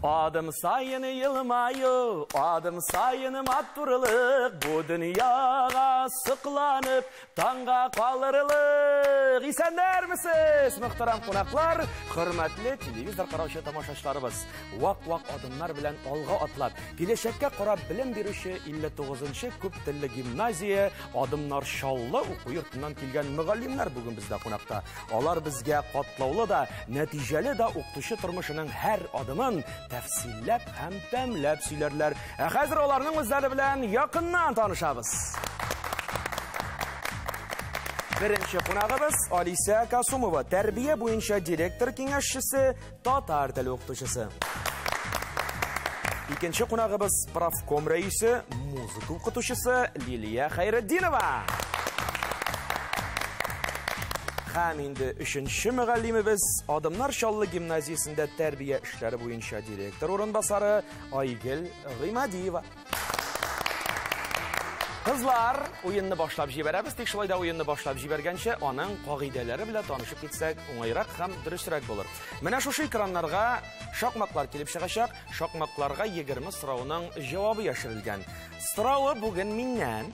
Adım sayını yılmayı, adım sayını mattırılık, bu dünyaya sıklanıp, tanga kalırılık. İsenler misiniz? Muhtaram konaklar, hürmetli televizor karavşı tamaşaçlarımız. Vak adımlar bilen olga atlap, Gileşekке korab bilim birişi 59-şı köp tilli gimnaziya, adımlar şallı oku yurtundan kelgen mügallimler bugün bizde konakta. Olar bizge katlaulu da, neticeli de okutuşu turmuşunun her adımın tefsillep hem demlep söylerler. Hazır olarının özleri bilen yakından tanışabız. Birinci konağımız Alisa Kasumova, terbiye boyunca direktor kengeşçisi, Tatar tili okutuşusu. İkinci konağımız Profkom reisi, muzika okutuşusu Liliya Hayreddinova. Hem indi üçüncü mügallimimiz Adımlar Şallı Gimnaziyasında terbiye işleri boyunca direktor orunbasarı Aygül Gımadiyeva. Kızlar, oyununu başlap jiberemiz. Tek şulayda oyununu başlap jibergençe onun kagideleri bile tanışıp gitsek, oңайрак hem dürüsтрәк bulur. Менә шушы ekranlarga şakmaklar kelip çıkacak. Şakmaklarga 20 soruğunun cevabı yaşırılgan. Soruğu bugün minнән,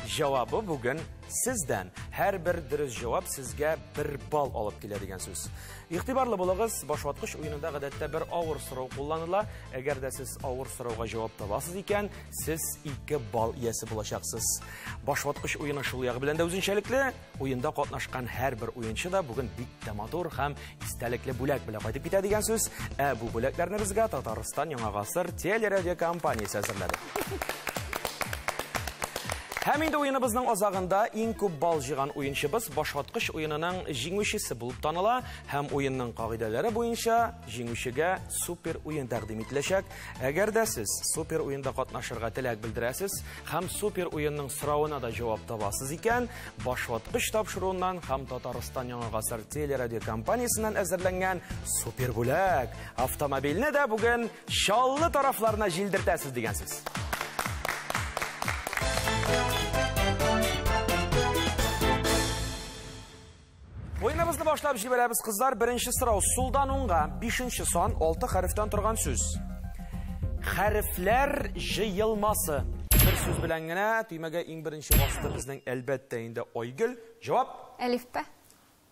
cevabı bugün sizden. Her bir dürüst cevap sizge bir bal alıp keladigan söz. İhtibarlı bulağız, başvatqış oyununda гадәттә bir ağır soru kullanıla. Eğer de siz ağır soruğa cevap tabasız iken, siz 2 bal iyesi bulacaqsınız. Başvatqış oyunu şul yağı bilen de özünçelikli. Oyunda qatnaşqan her bir oyuncu da bugün bik tamatur hem istelikli bulak bile qaytib ketadigan söz. Bu bulaklarni bizga Tataristan Yangi Asr teleradio kompaniyasi hazırladı. Hem indi oyunumuzun azağında en köp bal jıgan oyunçubuz başvatqış oyununun jingüşisi bulup tanıla. Hem oyunun kagideleri boyunca jingüşige super oyun təqdim etiləcək. Eğer de siz super oyunda qatnaşırğa tilak bildirəsiz, hem super oyunun sıravına da cevap tabasız iken, başvatqış tapşırığından hem Tataristan Yangi Asr teleradio kompaniyasından hazırlangan super bulak avtomobilini de bugün şallı taraflarına jildirtəsiz degensiz. Oyunumuzda başlayıp jiberemiz kızlar. Birinci sıra suldan onga, 5-ci son 6 harften turgan söz. Harfler jıyılması. Bir söz bilen gene tüymege en birinci vasıtı bizden elbette indi Aygül. Cevap? Elifba.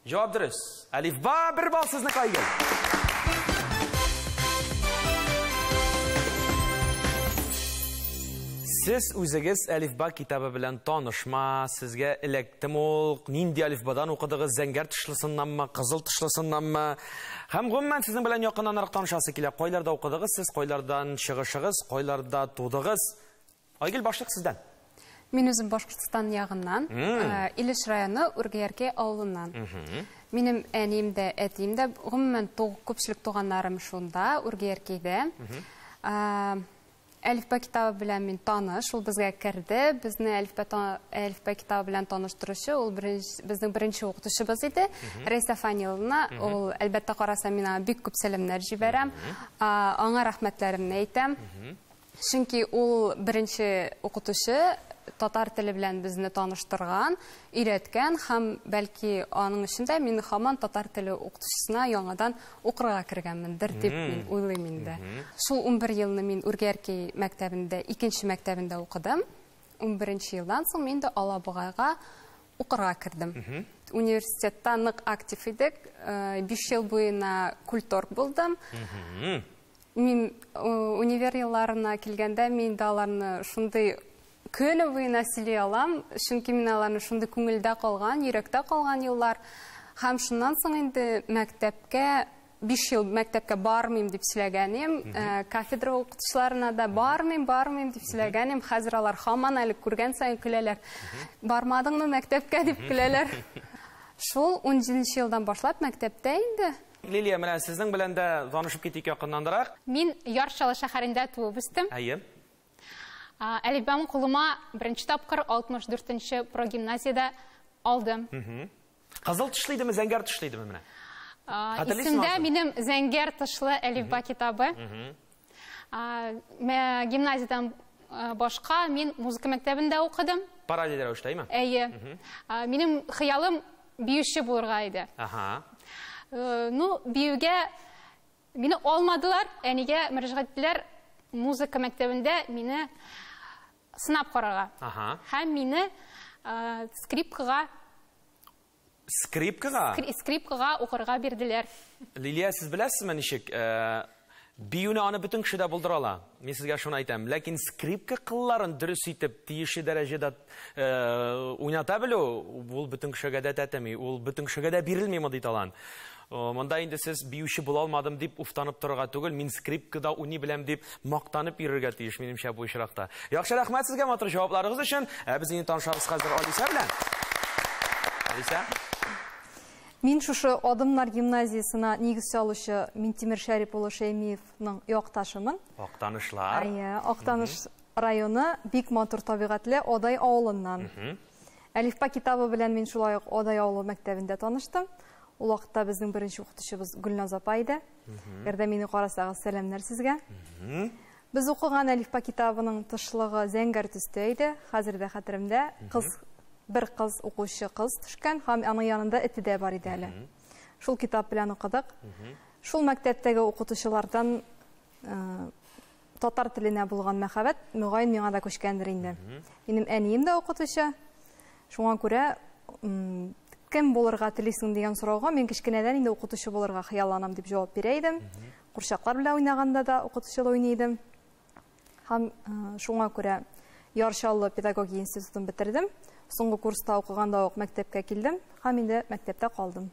Cevap dürüst. Elifba bir bal sizlik Aygül. Siz özünüz Elifba kitabı bilen tanışma, sizge elektim ol, nindi Elifbadan okudığınız zengər tışlısından mı, kızıl tışlısından mı? Hem gümmen sizin bilen yakınlanarak tanışası kile. Koylarda okudığınız, siz koylardan çıkışığız, koylarda tuğdığınız. Aygül başlık sizden. Мен өзім Башқұртстан яғынан, Илеш районы Үргерке ауылынан. Менің әнем де, әтем де, гомумән көпшілік туғандарым шунда, Үргеркеде. Әлифба китабы белән мин таныш, ул безгә керде. Безне Әлифба китабы белән таныштыручы, ул безнең беренче укытучыбыз иде. Рәйсә Фаниловна, ул әлбәттә караса мин бик күп сәламнәр җибәрәм. Аңа рәхмәтләремне әйтәм. Чөнки ул беренче укытучы татар теле белән безне таныштырган, өйрәткән һәм бәлки аның өчен дә мин һаман татар теле укытучысына яңадан укырга кергәнмендер дип мин уйлыйм инде. Шул 11 елны мин Үргәрки мәктәбендә, 2нче мәктәбендә укыдым. 11нче елдан соң мин дә Алабугайга укырга кердем. Университетта нык актив идек. 5 ел буена культург булдым. Мин универ елларына килгәндә мин дә аларны шундый көне буена сөйлей алам, чөнки мин аларны шундый күңелдә калган, йөрәктә калган еллар. Һәм шуннан соң инде мәктәпкә 5 ел мәктәпкә бармыйм дип сөйләгәнем, кафедра укытучыларына да бармыйм дип сөйләгәнем. Хәзер алар һаман әле күргән саен көләләр. Бармадыңмы мәктәпкә дип көләләр. Шул 17нче елдан башлап мәктәптә инде. Лилия, менә сезнең белән дә танышып китик якыннанрак. Мин Ярчалы шәһәрендә туып үстем. Әйе. Әлифбаны кулыма беренче тапкыр 64нче прогимназиядә алдым. Кызыл тышлыйдымы, зәңгәр тышлыйдымы менә? Исемдә минем зәңгәр тышлы Әлифба китабы. Гимназиядан башка мин музыка мәктәбендә укыдым. Параллель рәвештә, әйме? Әйе. Минем хыялым биюче булырга иде. Ну, биюгә Мине алмадылар, әнигә мөрәҗәгать иттеләр, музыка мәктәбендә мине сынап карарга. Һәм мине скрипкага укырга бирделәр. Лилия, сез беләсезме ничек? Биюне аны бөтен кеше дә булдыра ала. Мин сезгә шуны әйтәм. Ләкин скрипка кылларын дөрес итеп, тиешле дәрәҗәдә уйната белү, ул бөтен кешегә дә тәтми, ул бөтен кешегә дә бирелми мондый талант. Монда инде сез биюче була алмадым дип уфтанып торырга түгел, мин скрипкада уйный беләм дип мактанып йөрергә тиеш минемчә бу очракта. Яхшы рәхмәт сезгә матур җавапларыгыз өчен. Без инде танышабыз хәзер Алиса белән. Алиса. Мин шушы Адымнар гимназиясына нигез салучы Минтимер Шәрип улы Шәймиевның якташымын. Актанышлар. Актаныш районы бик матур табигатьле Одай авылыннан. Әлифба китабы белән мин шулай ук Одай авылы мәктәбендә таныштым. Ул вакытта безнең беренче укытучыбыз Гөлназ апа иде. Ярдәм мине карасагыз, сәламнар сезгә. Без укыган әлифба китабының тышлыгы зәңгәр төстә иде. Хәзер дә хәтеремдә bir кыз, укучы кыз төшкән, һәм аның янында эте дә бар иде әле. Шул китап белән укыдык. Шул мәктәптәге укытучылардан татар теленә булган мәхәббәт мөгаен миңа да күчкәндер инде. Минем әнием дә укытучы. Шуңа күрә кем булырга телисең дигән сорауга мин кичкенәдән инде укытучы булырга хыялланам дип җавап бирә идем. Курчаклар белән уйнаганда да укытучы уйный идем. Һәм шуңа күрә Яршаллы педагогия институтын бетердем. Соңгы курста укыганда ук мәктәпкә килдем, һәм инде мәктәптә калдым.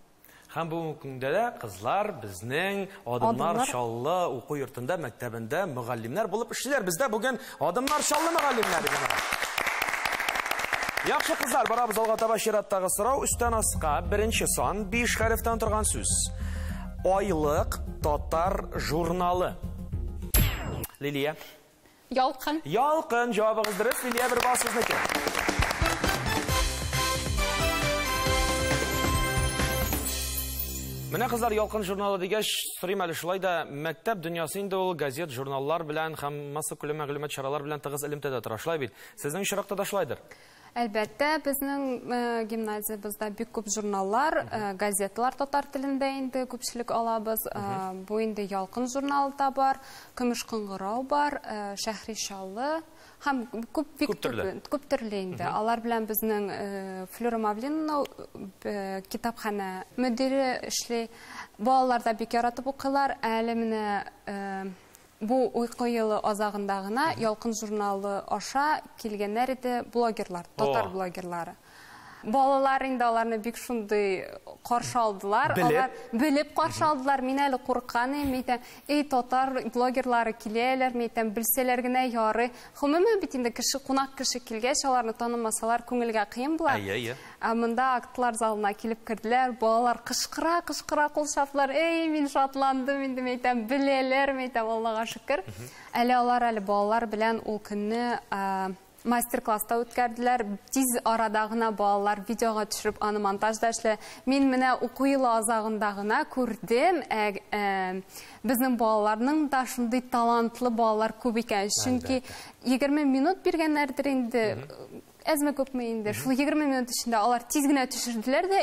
Һәм бу көндә дә кызлар безнең Адымнар Шаллы уку йортында мәктәбендә мөгаллимнәр булып эшлиләр. Бездә бүген Адымнар Шаллы мөгаллимнәре генә. Яхшы кызлар, барабыз алга таба чираттагы сорау. Үстән аска беренче сан 5 хәрефтән торган сүз. Айлык татар журналы. Лилия. Ялкын. Ялкын җавабыгыз дөрес. Лилия, бер бал сезнеке. Менә кызлар, ялкын журналы дигәч, сорыйм әле шулай да мәктәп дөньясы инде ул газет, журналлар белән һәм масса күләм мәгълүмат чаралар белән тыгыз элемтәдә тора, шулай бит. Сезнең чиракта да шулайдыр. Әлбәттә, безнең гимназиябызда бик күп журналлар, газеталар татар телендә инде күпчелек алабыз. Бу инде ялкын журналы да бар, Көмеш кыңгырау бар, Шәһри Шаллы һәм күп төрле инде. Алар белән безнең Флюра Мавлинова китапхана мөдире эшли. Балалар да бик яратып укыйлар. Әле менә бу уйку елы азагында гына ялкын журналы аша килгәннәр иде блогерлар, татар блогерлары. Балалар инде аларны бик шундый каршы алдылар. Алар белеп каршы алдылар. Мин әле курккан идем. Татар блогерлары киләләр, мәйтәм белсәләр генә ярый. Гомумән бит инде кеше кунак кеше килгәч, аларны танымасалар күңелгә кыен була. Монда актлар залына килеп керделәр. Балалар кычкыра кул шатлар. Мин шатландым инде, мәйтәм беләләр, мәйтәм Аллага шөкер. Әле алар балалар белән ул көнне мастер-класста үткәрделәр. Тиз арада гына балалар видеога төшереп, аны монтажда эшлә. Мин менә уку елы азагында гына күрдем, безнең балаларның да шундый талантлы балалар күп икән. Чөнки 20 минут биргәннәрдер инде. Әзме күпме инде. Шул 20 минут эчендә алар тиз генә төшерделәр дә,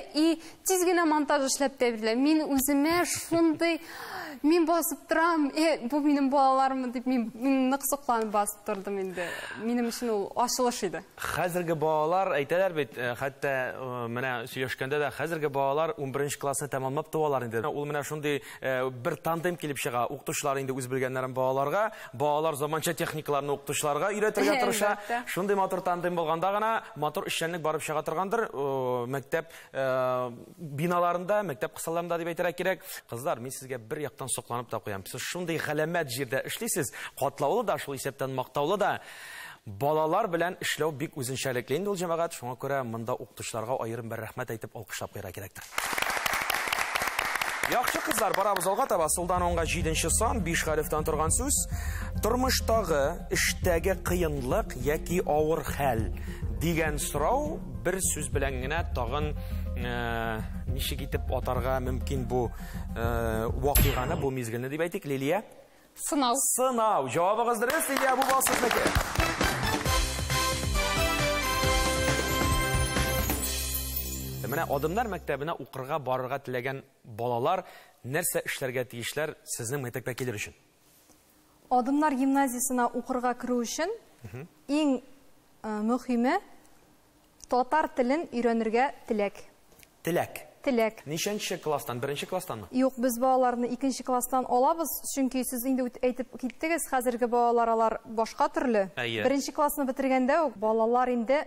тиз генә монтаж эшләп тә бирделәр. Мин үземә шундый мин басып торам, бу минем балаларым дип мин нык сокланып басып тордым инде. Минем өчен ул ачылыш иде. Хәзерге балалар әйтәләр бит, хәтта менә сөйләшкәндә дә хәзерге балалар 11нче классны тәмамлап туалар инде. Ул менә шундый бер тандем килеп чыга. Укытучылар инде үз белгәннәрен балаларга, балалар заманча техникаларны укытучыларга өйрәтергә тырыша. Шундый матур тандем булганда гына матур эшчәнлек барып чыга торгандыр. Мәктәп биналарында, мәктәп кысаларында дип әйтергә кирәк. Кызлар, мин сезгә бер яктан сокланып та куям. Сез шундый галәмәт җирдә эшлисез, катлаулы да, шул исәптән мактаулы да. Балалар белән эшләү бик үзенчәлекле инде ул җәмәгать. Шуңа күрә монда укытучыларга аерым бер рәхмәт әйтеп алкышлап куярга кирәктер. Яхшы кызлар, барабыз алга таба. Сулдан оңга 7нче сан 5 хәрефтән торган сүз. Тормыштагы, эштәге кыенлык яки авыр хәл дигән сорау бер сүз белән генә тагын ничек итеп атарга мөмкин бу вакыйганы, бу мизгелне дип әйтик. Лилия? Сынау. Сынау. Җавабыгыз дөрес, Лилия, бу бал сезнеке. Менә Адымнар мәктәбенә укырга барырга теләгән балалар нәрсә эшләргә тиешләр сезнең мәктәпкә килер өчен? Adımlar gimnaziyasına укырга керү өчен иң мөһиме татар телен өйрәнергә теләк. Теләк. Ничәнче класстан? Беренче класстанмы? Юк, без балаларны 2нче класстан алабыз, чөнки сез инде әйтеп киттегез, хәзерге балалар алар башка төрле. Беренче классны бетергәндә үк балалар инде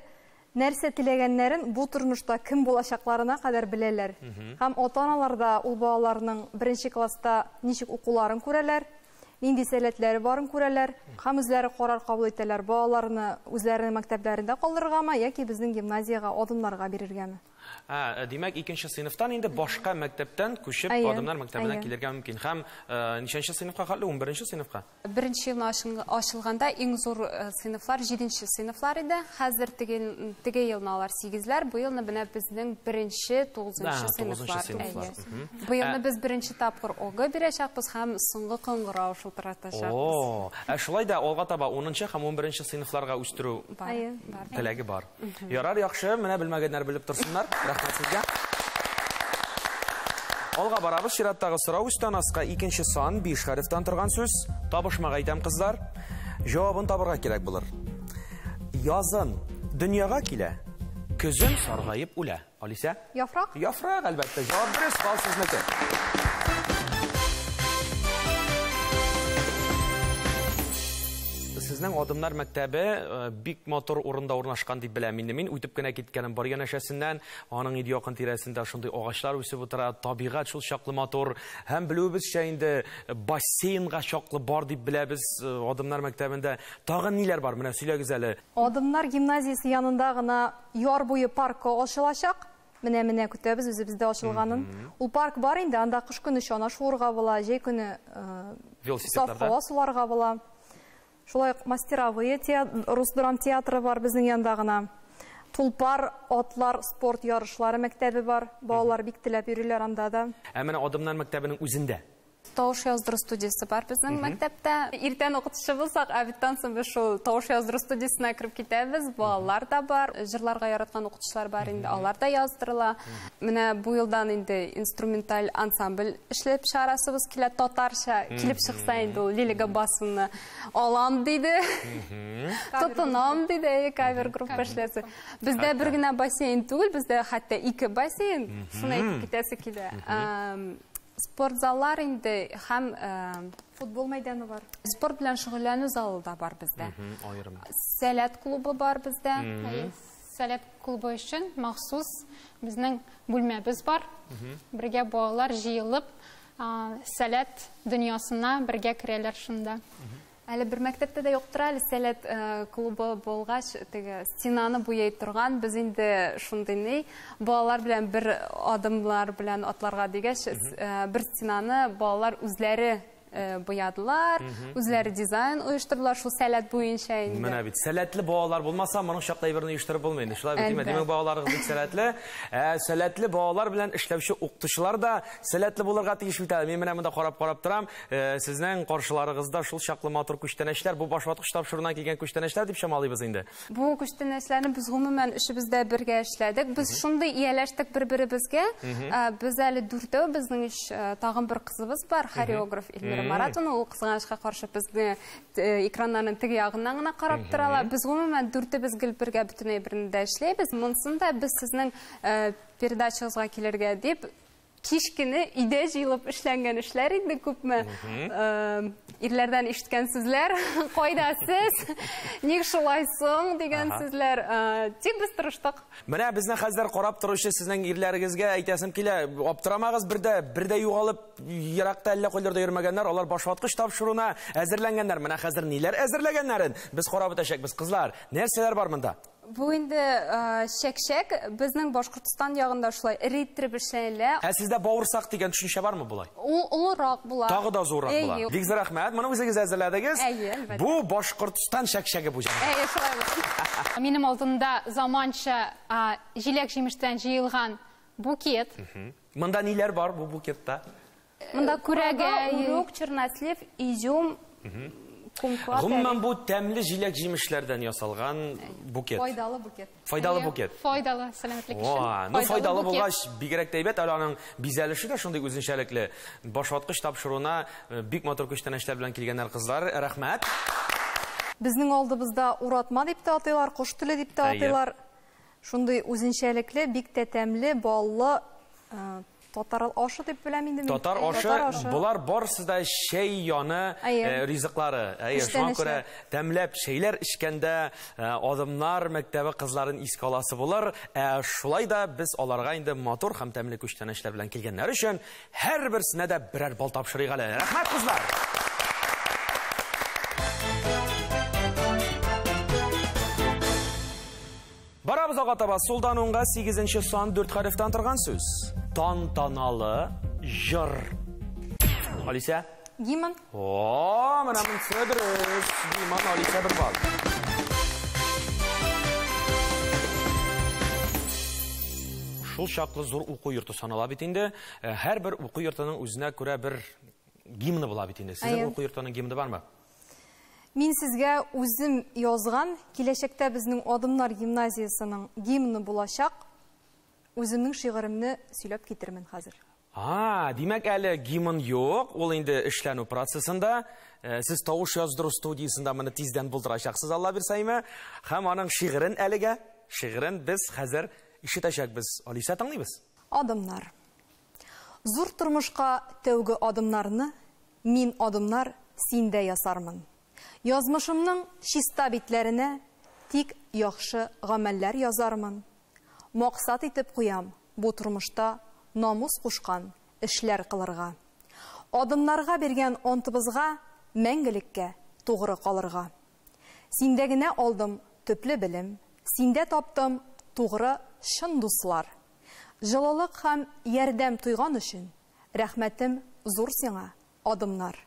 нәрсә теләгәннәрен бу тормышта кем булачакларына кадәр беләләр. Һәм ата-аналар да ул балаларның беренче класста ничек укуларын күрәләр, нинди сәләтләре барын күрәләр, һәм үзләре карар кабул итәләр, балаларны үзләренең мәктәпләрендә калдырыргамы яки безнең гимназиягә адымнарга бирергәме. Димәк, 2нче сыйныфтан инде башка мәктәптән күчеп Адымнар мәктәбенә килергә мөмкин. Һәм ничәнче сыйныфка хәтле? 11нче сыйныфка? Беренче елны ачылганда иң зур сыйныфлар 7нче сыйныфлар иде. Хәзер теге елны алар 8ләр, бу елны менә безнең 1нче 9нчы сыйныфлар. Бу елны без 1нче тапкыр ОГы бирәчәкбез һәм соңгы кыңгырау шалтыратачакбыз. Шулай да алга таба 10нчы һәм 11нче сыйныфларга үстерү теләге бар. Ярар, яхшы, менә белмәгәннәр белеп торсыннар. Рәхмәт сезгә. Алга барабыз, чираттагы сорау үстән аска 2нче сан 5 хәрефтән торган сүз. Табышмага әйтәм, кызлар. Җавабын табырга кирәк булыр. Язын дөньяга килә, көзен саргайып үлә. Алиса? Яфрак? Яфрак, әлбәттә. Җавап дөрес, бал сезнеке. Сезнең Адымнар мәктәбе бик мотор урында урнашкан дип беләм инде. Мин үтеп кенә киткәнем бар янәшәсеннән, аның иде якын тирәсендә шундый агачлар үсеп утыра, табигать шул чаклы мотор. Һәм белүебезчә инде бассейнга чаклы бар дип беләбез Адымнар мәктәбендә. Тагын ниләр бар? Менә сөйләгез әле. Адымнар гимназиясе янында гына яр буе паркы ачылачак. Менә көтәбез, үзебездә ачылганын. Ул парк бар инде, анда кыш көне чана шуырга була, җәй көне велосипедларда суларга була. Шулай мастеровые рус драм театры бар безнең янда гына. Тулпар, атлар, спорт ярышлары мәктәбе бар. Балалар бик теләп йөриләр анда да. Менә Адымнар мәктәбенең үзендә Тавыш яздыру студиясы бар безнең мәктәптә. Иртән укытучы булсак, обедтан соң без шул тавыш яздыру студиясына кирип китәбез. Балалар да бар, җырларга яраткан укытучылар бар инде, алар да яздырыла. Менә бу елдан инде инструменталь ансамбль эшләп чыгарасыбыз килә, татарча килеп чыкса инде ул Лилига басуны алам диде. Тотынам диде, кавер группа эшләсе. Бездә бер генә бассейн түгел, бездә хәтта 2 бассейн. Шуны әйтеп китәсе килә. Спортзаллар инде һәм футбол мәйданы бар. Спорт белән шөгыльләнү залы да бар бездә. Сәләт клубы бар бездә. Сәләт клубы өчен махсус безнең бүлмәбез бар. Бергә балалар җыелып, сәләт дөньясына бергә керәләр шунда. Әле бер мәктәптә дә юктыр әле сәләт клубы булгач, теге стенаны буяй торган, без инде шундый балалар белән бер адымлар белән атларга дигәч, бер стенаны балалар үзләре буядылар, үзләре дизайн оештырдылар, шул сәләт буенча инде. Менә бит сәләтле балалар булмаса, моның чактай берне оештырып булмый инде. Шулай бит, димәк балаларыгыз бик сәләтле. Сәләтле балалар белән эшләүче укытучылар да сәләтле булырга тиеш бит. Мин менә монда карап торам. Сезнең каршыларыгызда шул чаклы матур күчтәнәчләр, бу башваткыч тапшыруына килгән күчтәнәчләр дип чамалыйбыз инде. Бу күчтәнәчләрне без гомумән эшебездә бергә эшләдек. Без шундый ияләштек бер-беребезгә. Без әле 4 безнең тагын бер кызыбыз бар, хореограф Илмира Маратовна, ул кызганычка каршы безне экраннарның теге ягыннан гына карап торалар. Без гомумән 4 гел бергә бөтенләй берендә эшләйбез. Монсында без сезнең передачагызга килергә дип кичкене идә җыелып эшләнгән эшләр инде күпме. Ирләрдән ишеткән сүзләр, кайда сез? Ник шулай соң дигән сүзләр. Тик без тырыштык. Менә безне хәзер карап торучы сезнең ирләрегезгә әйтәсем килә, аптырамагыз, бердә югалып, еракта әллә кайларда йөрмәгәннәр, алар башваткыч тапшыруына әзерләнгәннәр. Менә хәзер ниләр әзерләгәннәрен без карап үтәчәкбез, кызлар. Нәрсәләр бар монда? Бу инде чәк-чәк безнең Башкортстан ягында шулай риттер эшләнә. Сездә бавырсак дигән төшенчә бармы булай? Ул улырак була. Тагы да зуррак була. Бик рәхмәт. Моны үзегез әзерләдегез. Бу Башкортстан чәк-чәге бу җан. Шулай. Минем алдымда заманча җиләк-җимештән җыелган букет. Монда ниләр бар бу букетта? Монда күрәгә, урок, чернослив, изюм, Гомумән бу тәмле җиләк җимешләрдән ясалган букет. Файдалы букет. Файдалы букет. Файдалы, сәламәтлек өчен. Ну файдалы булгач, бигрәк тә әйбәт, әле аның бизәлеше дә шундый үзенчәлекле. Башваткыч тапшыруына бик матур күчтәнәчләр белән килгәннәр кызлар. Рәхмәт. Безнең алдыбызда уратма дип тә атыйлар, кош теле дип тә атыйлар. Шундый үзенчәлекле, бик тә тәмле, баллы татар ашы дип беләм инде. Татар ашы, булар барысы да шәй яны ризыклары. Шуңа күрә тәмләп шәйләр эчкәндә адымнар мәктәбе кызларын искә аласы булыр. Шулай да без аларга инде матур һәм тәмле күчтәнәчләр белән килгәннәр өчен һәрберсенә дә берәр бал тапшырыйк әле. Рәхмәт кызлар. Барабыз ага таба. Сулдан уңга 8-нче сан 4 хәрефтән торган сүз. Тантаналы җыр. Алиса? Гимн. Менә монысы дөрес. Гимн, Алиса бер бал. Шул чаклы зур уку йорты санала бит инде. Һәрбер уку йортының үзенә күрә бер гимны була бит инде. Сезнең уку йортының гимны бармы? Мин сезгә үзем язган, киләчәктә безнең Адымнар гимназиясының гимны булачак. Үземнең шигыремне сөйләп китермен хәзер. Димәк әле гимн юк, ул инде эшләнү процессында. Сез тавыш яздыру студиясында моны тиздән булдырачаксыз, Алла бирсәйме, һәм аның шигырен әлегә, шигырен без хәзер ишетәчәкбез. Алиса, тыңлыйбыз. Адымнар. Зур тормышка тәүге адымнарны мин адымнар синдә ясармын. Язмышымның чиста битләренә тик яхшы гамәлләр язармын. Максат итеп куям бу тормышта намус кушкан эшләр кылырга. Адымнарга бергән онтыбызга мәңгелеккә тугры калырга. Синдә генә алдым төпле белем, синдә таптым тугры чын дуслар. Җылылык һәм ярдәм туйган өчен рәхмәтем зур сиңа, адымнар.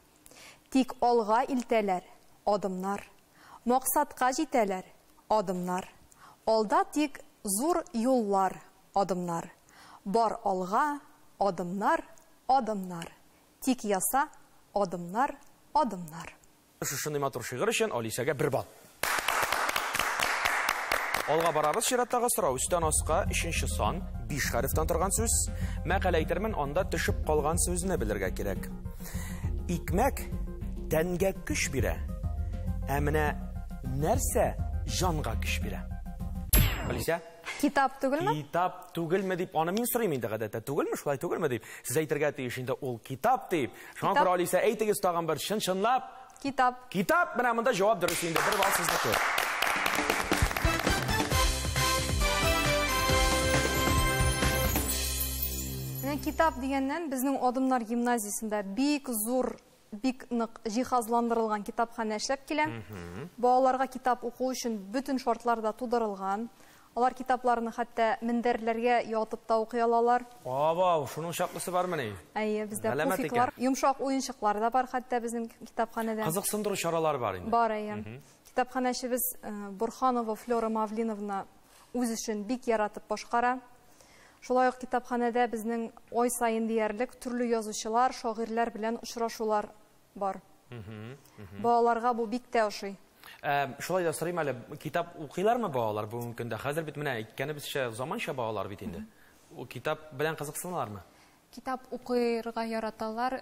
Тик алга илтәләр, адымнар. Максатка җитәләр, адымнар. Алда тик зур юллар, адымнар. Бар алга, адымнар, адымнар. Тик яса, адымнар, адымнар. Шушындай матур шигырь өчен Алисәгә бер бал. Алга барабыз, чираттагы сорау. Үстән аска 3-нче сан 5 хәрефтән торган сүз. Мәкалә әйтермен, анда төшеп калган сүзне белергә кирәк. Икмәк тәнгә көч бирә. Ә менә нәрсә җанга көч бирә? Алиса? Китап түгелме? Китап түгелме дип, аны мин сорыйм инде гадәттә. Түгелме, шулай түгелме дип. Сез әйтергә тиеш инде, ул китап дип. Шуңа күрә Алиса, әйтегез тагын бер чынлап. Китап. Китап, менә монда җавап дөрес инде. Бер бал сезнеке. Китап дигәннән безнең Адымнар гимназиясында бик зур, бик нык җиһазландырылган китапханә эшләп килә. Балаларга китап уку өчен бүтән шартлар да тудырылган. Алар китапларны хәтта мендәрләргә ятып та укый алалар. Шуның шаклысы бармы ни? Бездә пуфиклар, йомшак уенчыклар да бар хәтта безнең китапханәдә. Кызыксындыру чаралар бар инде. Бар, Китапханәчебез Бурханова Флора Мавлиновна үз эшен бик яратып башкара. Шулай ук китапханәдә безнең ай сайын диярлек төрле язучылар, шагыйрьләр белән очрашулар бар. Балаларга бу бик тә ошый. Шулай да сорыйм әле, китап укыйлармы балалар бүгенге көндә? Хәзер бит менә әйткәнебезчә заманча балалар бит инде. Ул китап белән кызыксыналармы? Китап укырга яраталар,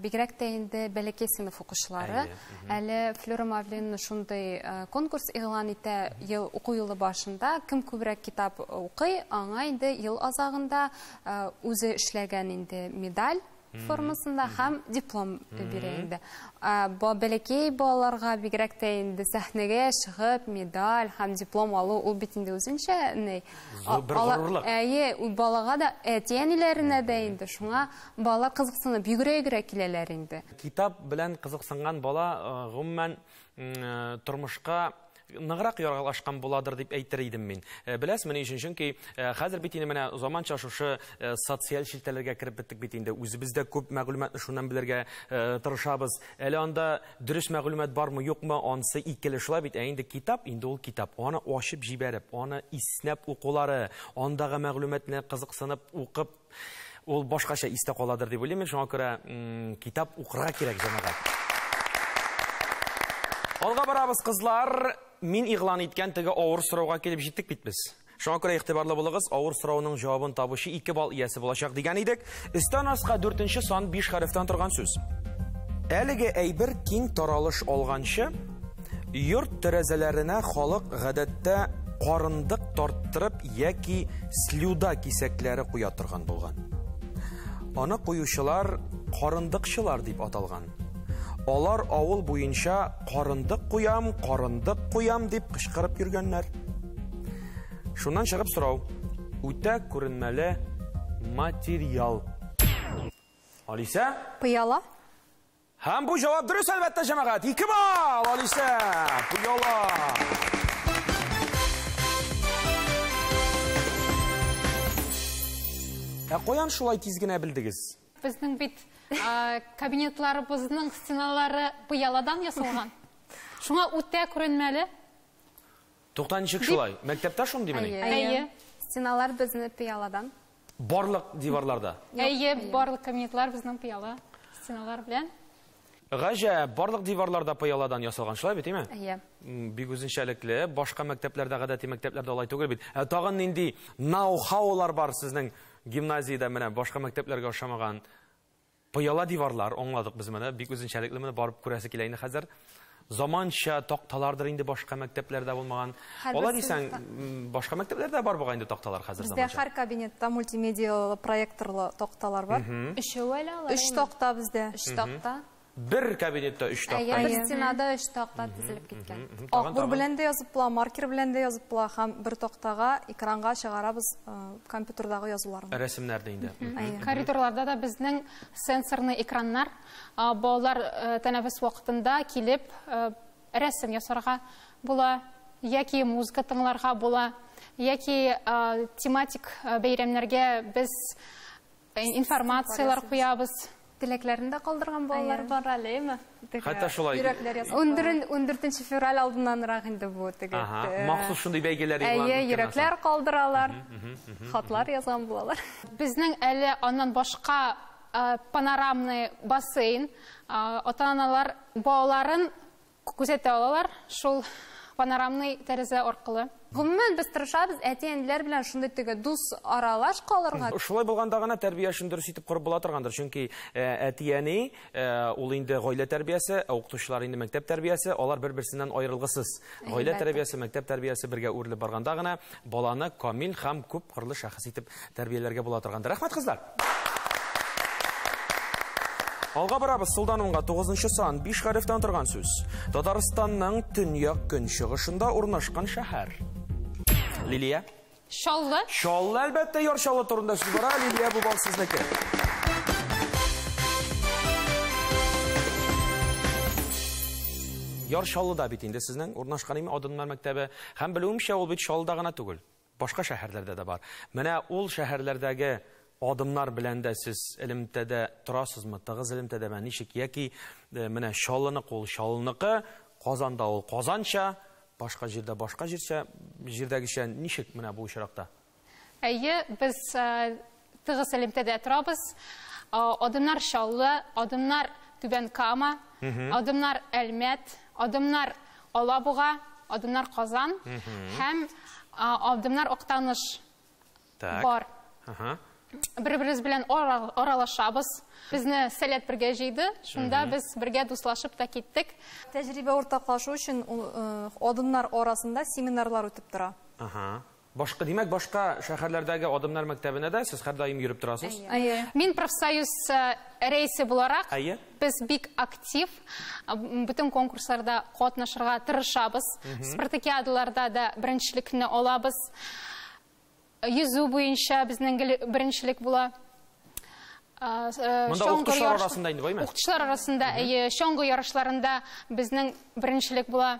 бигрәк тә инде бәләкәй сыйныф укучылары. Әле Флора Мавлиновна шундый конкурс игълан итә ел уку елы башында, кем күбрәк китап укый, аңа инде ел азагында үзе эшләгән инде медаль формасында һәм диплом бирә инде. Бәләкәй балаларга бигрәк тә инде сәхнәгә чыгып медаль һәм диплом алу ул бит инде үзенчә бер горурлык. Балага да әтиәниләренә дә инде шуңа балалар кызыксынып йөгерә киләләр инде. Китап белән кызыксынган бала гомумән тормышка ныграк яралашкан буладыр дип әйтер идем мин. Беләсезме ни өчен? Чөнки хәзер бит инде менә заманча шушы социаль шелтәләргә кереп биттек бит инде. Үзебездә күп мәгълүматны шуннан белергә тырышабыз. Әле анда дөрес мәгълүмат бармы, юкмы, анысы икеле шулай бит. Инде китап, инде ул китап. Аны ачып җибәреп, аны иснәп укулары, андагы мәгълүматны кызыксынып укып, ул башкача истә каладыр дип уйлыйм. Шуңа күрә китап укырга кирәк җәмәгать. Алга барабыз, кызлар. Мин игълан иткән теге авыр сорауга килеп җиттек бит без. Шуңа күрә игътибарлы булыгыз, авыр сорауның җавабын табучы 2 балл иясе булачак дигән идек. Өстән аска 4нче сан 5 хәрефтән торган сүз. Әлеге әйбер киң таралыш алганчы, йорт тәрәзәләренә халык гадәттә карындык тарттырып яки слюда кисәкләре куя торган булган. Аны куючылар карындыкчылар дип аталган. Алар авыл буенча карындык куям дип кычкырып йөргәннәр. Шуннан чыгып сорау. Үтә күренмәле материал. Алиса? Пыяла. Һәм бу җавап дөрес әлбәттә, җәмәгать. 2 балл, Алиса. Пыяла. Каян шулай тиз генә белдегез? Безнең бит кабинетларыбызның стеналары пыяладан ясалган. Шуңа үтә күренмәле. Туктан ничек шулай? Мәктәптә шундый мени? Әйе. Стеналар безне пыяладан. Барлык диварларда. Әйе, барлык кабинетлар безнең пыяла стеналар белән. Гаҗәп, барлык диварларда пыяладан ясалган шулай бит, әйме? Әйе. Бик үзенчәлекле, башка мәктәпләрдә, гадәти мәктәпләрдә алай түгел бит. Тагын нинди ноу-хаулар бар сезнең гимназиядә менә башка мәктәпләргә охшамаган пыяла диварлар, аңладык без менә, бик үзенчәлекле менә барып күрәсе килә инде хәзер. Заманча такталардыр инде башка мәктәпләрдә булмаган. Алар дисәң, башка мәктәпләрдә бар бугай инде такталар хәзер заманча. Бездә һәр кабинетта мультимедиалы проекторлы такталар бар. 3 әле. 3 такта бездә. 3 такта. Бер кабинетта 3 такта. Әйе, бер стенада 3 такта тезелеп киткән. Акбур белән дә язып була, маркер белән дә язып була һәм бер тактага экранга чыгарабыз компьютердагы язуларны. Рәсемнәрдә инде. Коридорларда да безнең сенсорный экраннар, балалар тәнәфес вакытында килеп рәсем ясарга була, яки музыка тыңларга була, яки тематик бәйрәмнәргә без информациялар куябыз. Теләкләрендә калдырган балалар бар әлеме? Хәтта шулай. 14 февраль алдыннанрак инде бу теге. Махсус шундый бәйгеләр игълан Әйе, йөрәкләр калдыралар. Хатлар язган булалар. Безнең әле аннан башка панорамный бассейн, ата-аналар балаларын күзәтә алалар шул панорамный тәрәзә аркылы. Гомумән без тырышабыз әти-әниләр белән шундый теге дус аралаш калырга. Шулай булганда гына тәрбия эшен дөрес итеп корып була торгандыр. Чөнки әти-әни ул инде гаилә тәрбиясе, укытучылар инде мәктәп тәрбиясе, алар бер-берсеннән аерылгысыз. Гаилә тәрбиясе, мәктәп тәрбиясе бергә үрелеп барганда гына баланы камил һәм күп кырлы шәхес итеп тәрбияләргә була торгандыр. Рәхмәт, кызлар. Алга барабыз, сулдан уңга 9нчы сан 5 хәрефтән торган сүз. Татарстанның төньяк көнчыгышында урнашкан шәһәр. Лилия? Шаллы. Шаллы, әлбәттә, яр шаллы турында сүз бара. Лилия, бу бал сезнеке. Яр шаллыда бит инде сезнең урнашкан име Адымнар мәктәбе. Һәм белүемчә, ул бит Шаллыда гына түгел. Башка шәһәрләрдә дә бар. Менә ул шәһәрләрдәге Адымнар белән дә сез элемтәдә торасызмы? Тыгыз элемтәдәме? Ничек? Яки менә Шаллыны кул Шаллыныкы, Казанда ул Казанча, башка җирдә башка җирдәгечә ничек менә бу очракта? Әйе, без тыгыз элемтәдә торабыз. Адымнар Шаллы, Адымнар Түбән Кама, Адымнар Әлмәт, Адымнар Алабуга, Адымнар Казан һәм Адымнар Актаныш бар. Бер-беребез белән аралашабыз. Безне сәләт бергә җыйды. Шунда без бергә дуслашып та киттек. Тәҗрибә уртаклашу өчен адымнар арасында семинарлар үтеп тора. Башка, димәк, башка шәһәрләрдәге Адымнар мәктәбенә дә сез һәрдаим йөреп торасыз? Мин профсоюз рәисе буларак, Әйе. без бик актив бүтән конкурсларда катнашырга тырышабыз. Спартакиадаларда да беренчелекне алабыз. Йөзү буенча безнең беренчелек була. Монда укытучылар арасында инде баймы? Укытучылар арасында, чоңгы ярышларында безнең беренчелек була.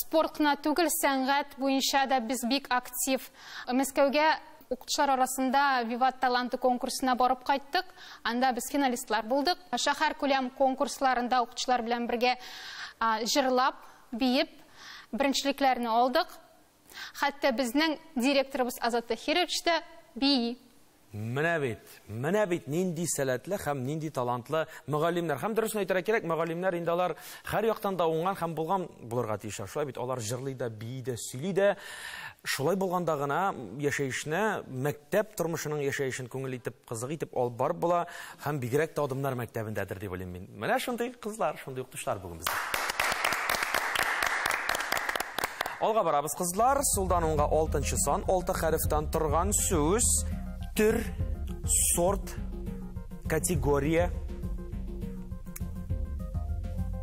Спортна түгел, сәнгать буенча да без бик актив. Мәскәүгә укытучылар арасында Виват таланты конкурсына барып кайттык. Анда без финалистлар булдык. Шәһәр күләм конкурсларында укытучылар белән бергә җырлап, биеп беренчелекләрне алдык. Хәтта безнең директорыбыз Азат Тахирович та бии. Менә бит нинди сәләтле һәм нинди талантлы мөгаллимнәр. Һәм дөресен әйтергә кирәк, мөгаллимнәр инде алар һәр яктан да уңган һәм булган булырга тиеш. Шулай бит алар җырлый да, бии дә, сөйли дә. Шулай булганда гына яшәешне, мәктәп тормышының яшәешен күңел итеп, кызык итеп алып барып була һәм бигрәк тә адымнар мәктәбендәдер дип уйлыйм мин. Менә шундый кызлар, шундый укытучылар бүген бездә. Алга барабыз кызлар. Сулдан уңга 6-нчы сан, 6 хәрефтән торган сүз. Төр, сорт, категория.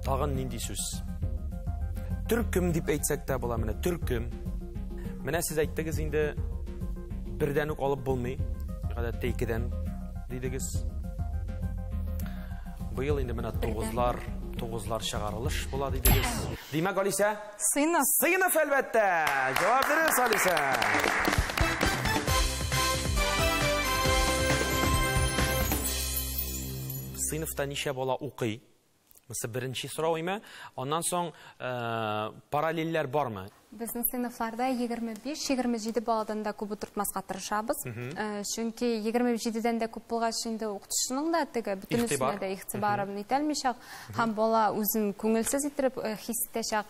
Тагын нинди сүз? Төркем дип әйтсәк тә була, менә төркем. Менә сез әйттегез инде бердән үк алып булмый. Гадәттә 2дән дидегез. Быел инде менә 9лар чыгарылыш була дидегез. Димәк, Алиса? Сыйныф. Сыйныф әлбәттә. Җавап бирегез, Алиса. Сыйныфта ничә бала укый? Mesela birinci sorayım. Ondan sonra paraleller var mı? Bizning sinflarda 25-27 baladan da ko'p o'tirtmasga tirishamiz. Chunki 27dan da ko'p bo'lgach endi o'qituvchining da butun usmada ixtiborini yetolmayshaq, ham bola o'zini ko'ngilsiz itirib his etashaq.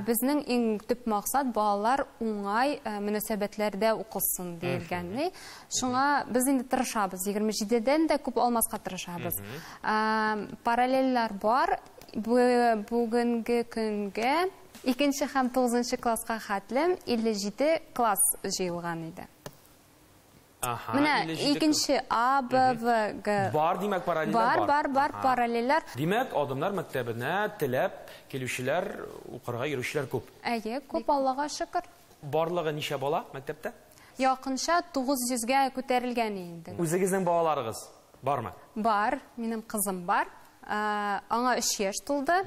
Bizning eng tub maqsad bolalar o'ng'ay munosabatlarda o'qisin deyilganni. Shunga biz endi tirishamiz. 27dan da ko'p olmasga tirishamiz. Paralellar bor. Bugungi kunga 2-nchi ham 9-nchi klassga xatlim 57 klass jiyilgan edi. Mana 2-nchi A, B, V, G. Var demak paralellar bor. Bor paralellar. Demak, odamlar maktabine tilab keluvchilar, o'qirga yuruvchilar ko'p. Әйе, ko'p Allohga shukr. Barlig'i necha bola maktabda? Yaqincha 900 ga ko'tarilgan endi. O'zingizning bolalarınız bormi? Bor, mening qizim bor. Аңа 3 яш тулды.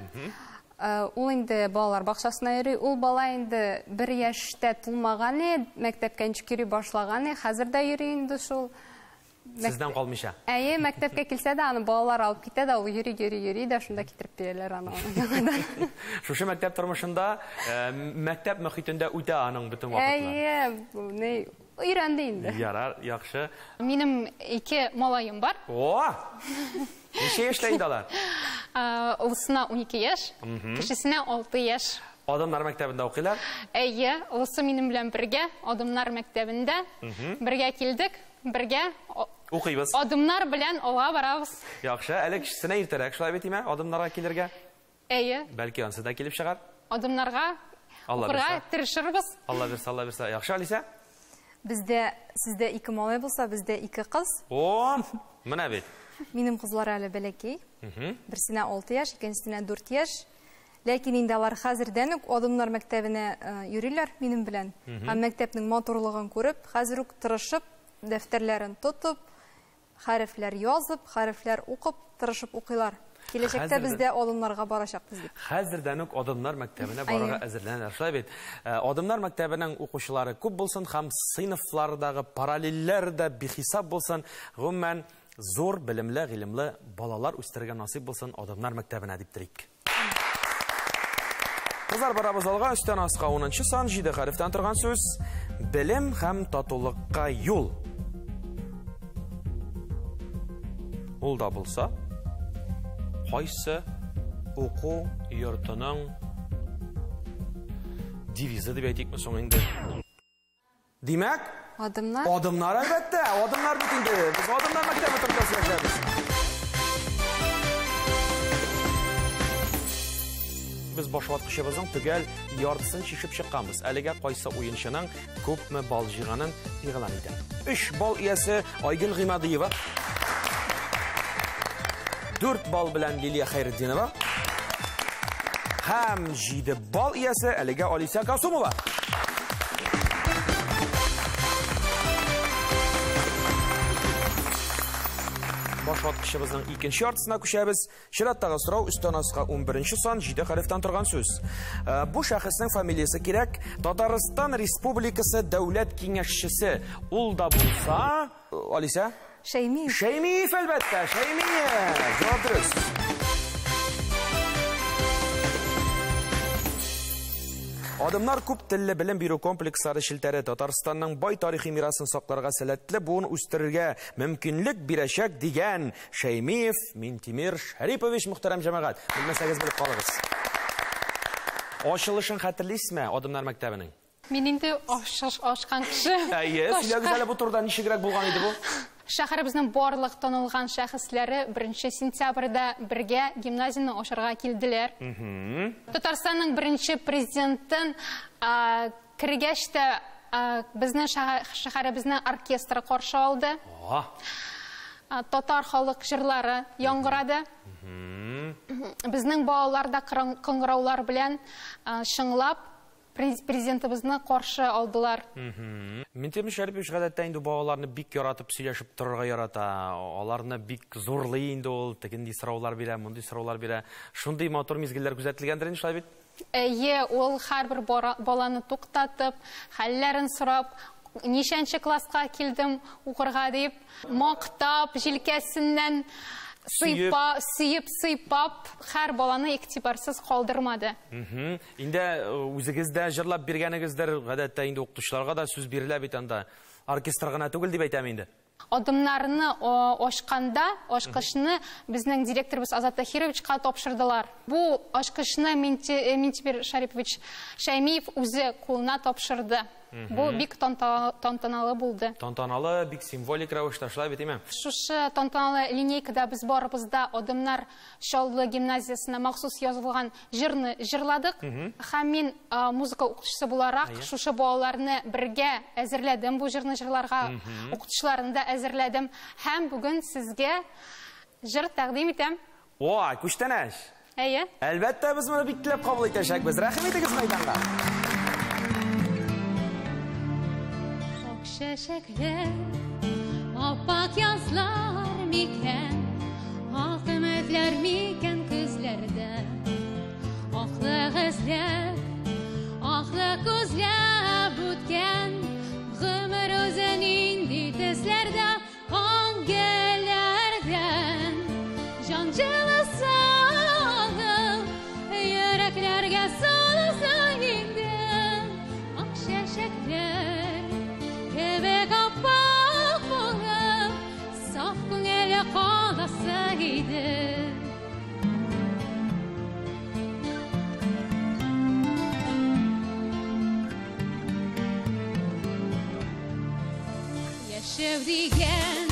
Ул инде балалар бакчасына йөри. Ул бала инде 1 яшьтә тулмаган иде, мәктәпкә йөри башлаган иде. Хәзер дә йөри инде шул. Сездән калмыйча. Әйе, мәктәпкә килсә дә аны балалар алып китә дә, ул йөри дә шунда китереп бирәләр аны. Шушы мәктәп тормышында, мәктәп мөхитендә үтә аның бөтен вакытлар. Әйе, не өйрәнде инде. Ярар, яхшы. Минем 2 малаем бар. О! Ничә яшьтә инде алар? Улысына 12 яшь, кечесенә 6 яшь. Адамнар мәктәбендә укыйлар? Әйе, улысы минем белән бергә Адамнар мәктәбендә. Бергә килдек, бергә укыйбыз. Адамнар белән алга барабыз. Яхшы, әле кечесенә иртәрәк шулай бит име? Адамнарга килергә? Әйе. Бәлки ансы да килеп чыгар? Адамнарга укырга тырышырбыз. Алла бирсә. Яхшы, Алиса? Бездә сездә 2 малай булса, бездә 2 кыз. О, менә бит. Минем кызлар әле бәләкәй. Берсенә 6 яшь, икенчесенә 4 яшь. Ләкин инде алар хәзердән үк Адамнар мәктәбенә йөриләр минем белән. Һәм мәктәпнең матурлыгын күреп, хәзер үк тырышып, дәфтәрләрен тотып, хәрефләр язып, хәрефләр укып, тырышып укыйлар. Киләчәктә бездә Адамнарга барачакбыз дип. Хәзердән үк Адамнар мәктәбенә барырга әзерләнәләр. Шулай бит. Адамнар мәктәбенең укучылары күп булсын һәм сыйныфлардагы параллельләр дә бихисап булсын. Гомумән зур белемле, гыйлемле балалар үстергән насыйп булсын Адамнар мәктәбенә дип телик. Кызлар, барабыз алга. Өстән аска 10-нчы сан 7 хәрефтән торган сүз. Белем һәм татулыкка юл. Ул да булса, кайсы уку йортының девизы дип әйтикме соң инде? Димәк, Адамнар. Адамнар әлбәттә, Адамнар бит инде. Без Адамнар мәктәбе тормышында яшәбез. Biz башлаткычыбызның төгәл яртысын чишеп чыкканбыз. Әлегә кайсы уенчының күпме бал җыйганын игълан итә. 3 бал иясе Айгөл Гыймадиева. 4 бал белән Лилия Хәйретдинова. Һәм 7 бал иясе әлегә Алиса Касумова. Башлаткычыбызның икенче яртысына күчәбез. Чираттагы сорау өстән аска 11-нче сан 7 хәрефтән торган сүз. Бу шәхеснең фамилиясе кирәк. Татарстан Республикасы дәүләт киңәшчесе. Ул да булса, Алиса? Шәймиев. Шәймиев әлбәттә, Шәймиев. Җавап дөрес. Adımlar күп телле белем бирү комплекслары шелтәре Татарстанның бай тарихи мирасын сакларга сәләтле буын үстерергә мөмкинлек бирәчәк дигән Шәймиев Минтимир Шәрипович мөхтәрәм җәмәгать. Белмәсәгез белеп калыгыз. Ачылышын хәтерлисезме Адымнар мәктәбенең? Мин инде ашкан кеше. Әйе, сөйләгез әле бу турыда ничегрәк булган иде бу? Шәһәребезнең барлык танылган шәхесләре 1 сентябрьдә бергә гимназияны ачарга килделәр. Татарстанның беренче президентын кергәч тә безнең шәһәребезне оркестры каршы алды. Татар халык җырлары яңгырады. Безнең балалар да кыңгыраулар белән шыңлап президентыбызны каршы алдылар. Минтимир Шәрипович гадәттә инде балаларны бик яратып сөйләшеп торырга ярата. Аларны бик зурлый инде ул, тегенди сораулар бирә, мондый сораулар бирә. Шундый матур мизгелләр күзәтелгәндер инде, шулай бит? Әйе, ул һәрбер баланы туктатып, хәлләрен сорап, ничәнче класска килдем укырга дип, мактап, җилкәсеннән сыйпап, һәр баланы игътибарсыз калдырмады. Инде үзегездә җырлап биргәнегездер, гадәттә инде укытучыларга да сүз бирелә бит анда. Оркестр гына түгел дип әйтәм инде. Адымнарны ачканда, ачкычны безнең директорыбыз Азат Тахировичка тапшырдылар. Бу ачкычны Минтимир Шәрипович Шәймиев үзе кулына тапшырды. Бу бик тантаналы булды. Тантаналы, бик символик рәвештә, шулай бит име? Шушы тантаналы линейкада без барыбызда Адымнар Чаллы гимназиясына махсус язылган җырны җырладык. Һәм мин музыка укытучысы буларак шушы балаларны бергә әзерләдем бу җырны җырларга. Укытучыларны да әзерләдем. Һәм бүген сезгә җыр тәкъдим итәм. Ой, күчтәнәш. Әйе. Әлбәттә без моны бик теләп кабул итәчәкбез. Рәхим итегез мәйданга. Şeşekler, apak yazlar miken, ak ümitler miken kızlarda, aklı gözler, aklı gözler bütken, gümür özen indi tezlerde, hangelerden, cancılı sağlık, yüreklerge salısın indi, ak şeşekler, Eve kapak bulup, saf güngele kalasaydı. Yaşev digen,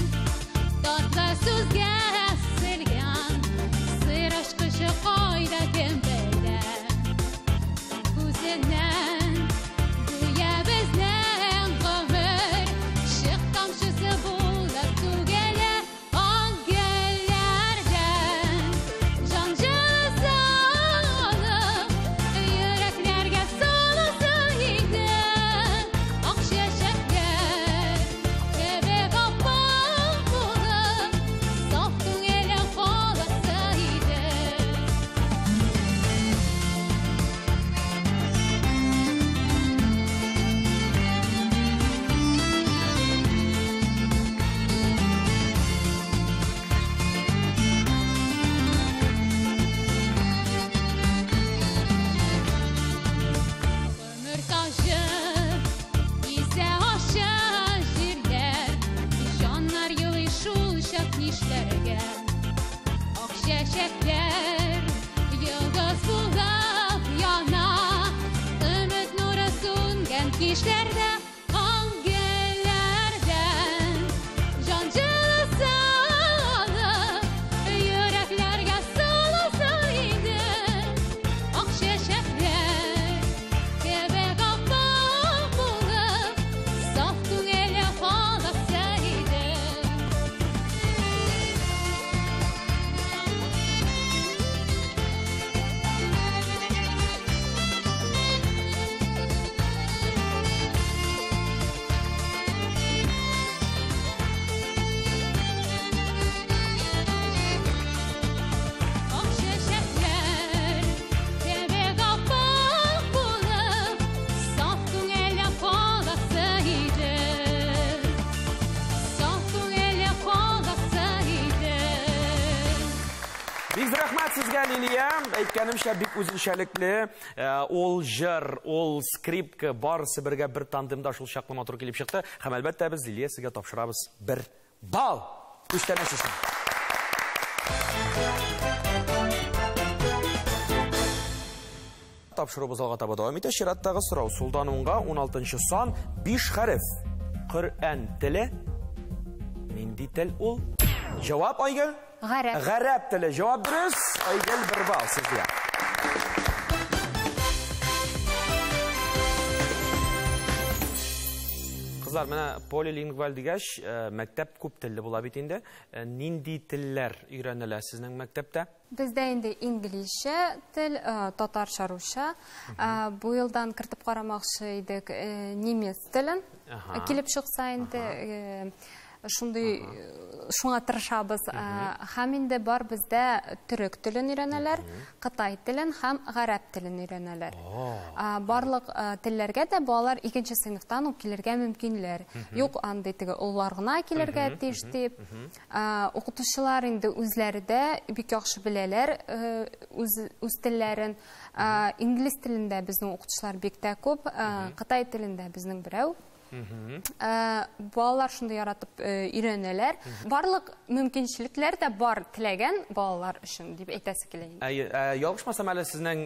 tatlı sözge silgen, sır aşkışı koyda kembele. Kuzenen, duya bezlen, Şeşekler, yıldız bulup yana, ümit nuru söngen kişlerde, hangelerden, cancılı sağlık, yüreklerge salasaydı, ak şeşekler, kebe kapak bulup, saf güngele kalasaydı. Бик рәхмәт сезгә, Лилия. Әйткәнемчә, бик үзенчәлекле, ул җыр, ул скрипка барысы бергә бер тандемда шул чаклы матур килеп чыкты. Һәм әлбәттә без Лилия сезгә тапшырабыз 1 балл. Күчтәнәсез. Тапшырыбыз алга таба дәвам итә. Чираттагы сорау. Сулданунга 16-нчы сан 5 хәреф. Коръән теле. Нинди тел ул? Җавап Айгөл? Гарәп. Гарәп теле. Җавап дөрес. Айгөл 1 балл сезгә. Кызлар, менә полилингваль дигәч, мәктәп күп телле була бит инде. Нинди телләр өйрәнелә сезнең мәктәптә? Бездә инде инглизчә тел, татарча, русча. Бу елдан кертеп карамакчы идек немец телен. Килеп чыкса инде шуңа тырышабыз. Һәм инде бар бездә төрек телен өйрәнәләр, Кытай телен һәм гарәп телен өйрәнәләр. Барлык телләргә дә балалар 2нче сыйныфтан ук килергә мөмкинләр. Юк, андый теге уллар гына килергә тиеш дип. Укытучылар инде үзләре дә бик яхшы беләләр үз телләрен. Инглиз телендә безнең укытучылар бик тә күп, Кытай телендә безнең берәү. Балалар шунда яратып өйрәнәләр. Барлык мөмкинчелекләр дә бар теләгән балалар өчен дип әйтәсе килә инде. Ялгышмасам әле сезнең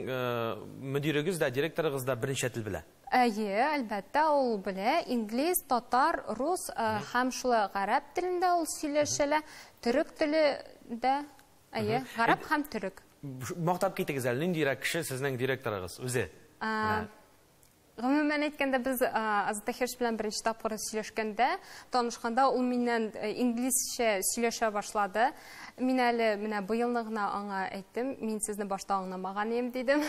мөдирегез дә, директорыгыз да беренче тел белә. Әлбәттә, ул белә. Инглиз, татар, рус һәм шулай гарәп телендә ул сөйләшәләр. Төрек телендә, гарәп һәм төрек. Мактап китегез әле, ниндирәк кеше сезнең директорыгыз үзе? Гомумән әйткәндә, без Азат Тахирович белән беренче тапкыр сөйләшкәндә, танышканда, ул миннән инглизчә сөйләшә башлады. Мин әле менә быелны гына аңа әйттем, мин сезне башта аңламаган идем дидем.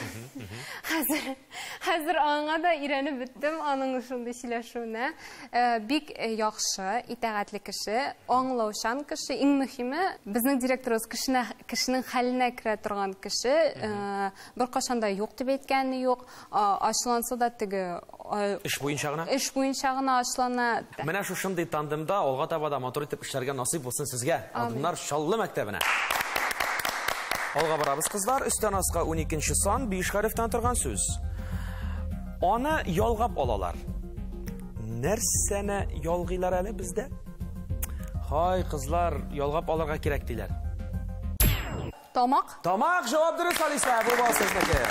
Хәзер аңа да өйрәнеп беттем аның шундый сөйләшүенә. Бик яхшы, итәгатьле кеше, аңлаучан кеше, иң мөһиме, безнең директорыбыз кешенең хәленә керә торган кеше, беркайчан да юк дип әйткәне юк, ачуланса да Эш буенча гына ачлана. Менә шушындый тандемда алга таба да матур итеп эшләргә насыйп булсын сезгә. Алдыннар Чаллы мәктәбенә. Алга барабыз, кызлар. Өстән аска 12-нче сан 5 хәрефтән торган сүз. Аны ялгап алалар. Нәрсәне ялгыйлар әле бездә? Хай, кызлар, ялгап алырга кирәк диләр. Тамак. Тамак, җавап дөрес, Алиса. Бу бал сезнеке.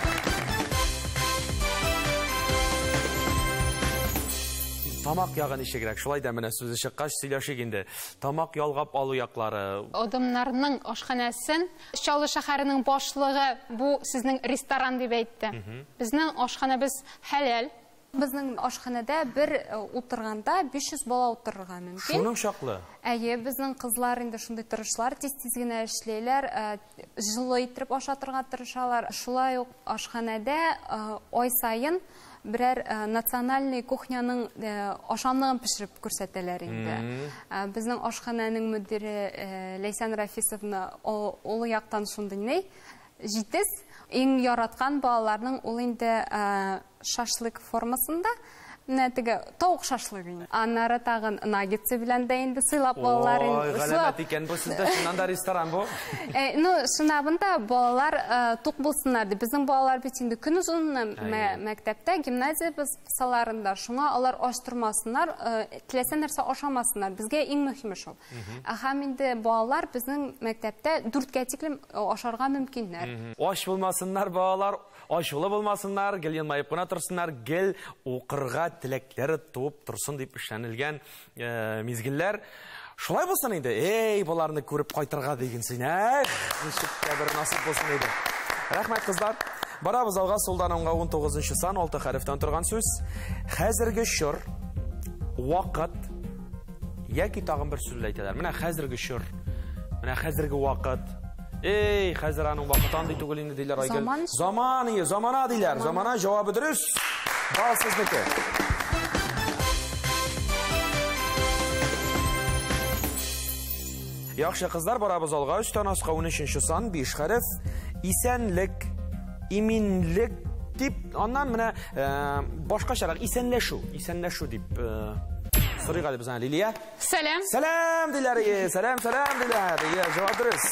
Тамак ягын ишегрәк. Шулай да менә сүзе чыккач сөйләшик инде. Тамак ялгап алу яклары. Одымнарның ашханәсен Чаллы шәһәренең башлыгы бу сезнең ресторан дип әйтте. Безнең ашханабыз хәләл. Безнең ашханәдә бер утырганда 500 бала утырырга мөмкин. Шуның шаклы. Безнең кызлар инде шундый тырышлар, тиз-тиз генә эшләйләр, җылы итеп ашатырга тырышалар. Шулай ук ашханәдә ай сайын берәр национальный кухняның ашамлыгын пешереп күрсәтәләр инде. Безнең ашханәнең мөдире Ләйсән Рафисовна ул яктан шундый җитез, иң яраткан балаларның ул инде шашлык формасында. Нәтиге тавык шашлыгы. Аннары тагын наггетсы белән дә инде сыйлап балаларын. Ой, галәмәт икән бу сездә, шуннан да ресторан бу. Шунабында балалар тук булсыннар дип. Безнең балалар бит инде көнүзен мәктәптә, гимназия саларында. Шуңа алар ачтырмасыннар, теләсә нәрсә ашамасыннар. Безгә иң мөһиме шул. Һәм инде балалар безнең мәктәптә 4-кә тиклем ашарга мөмкиннәр. Аш булмасыннар балалар, ачулы булмасыннар, гел елмаеп кына торсыннар, гел укырга теләкләре туып торсын дип эшләнелгән мизгелләр. Шулай булсын инде. Буларны күреп кайтырга дигәнсен. Ничек бер насыйп булсын иде. Рәхмәт, кызлар. Барабыз алга. Сулданымга 19-нчы сан 6 хәрефтән торган сүз. Хәзерге чор, вакыт яки тагын бер сүз әйтәләр. Менә хәзерге чор, менә хәзерге вакыт. Хәзер аның вакыты андый түгел инде диләр, Айгөл. Замана диләр. Замана җавабы дөрес. Бал сезнеке. Яхшы, кызлар, барабыз алга. Өстән аска 13-нче сан 5 хәреф. Исәнлек, иминлек дип, аннан менә башкачарак исәнләшү дип сорыйга дип безнең Лилия. Сәлам. Сәлам диләр. Сәлам диләр. Җавап дөрес.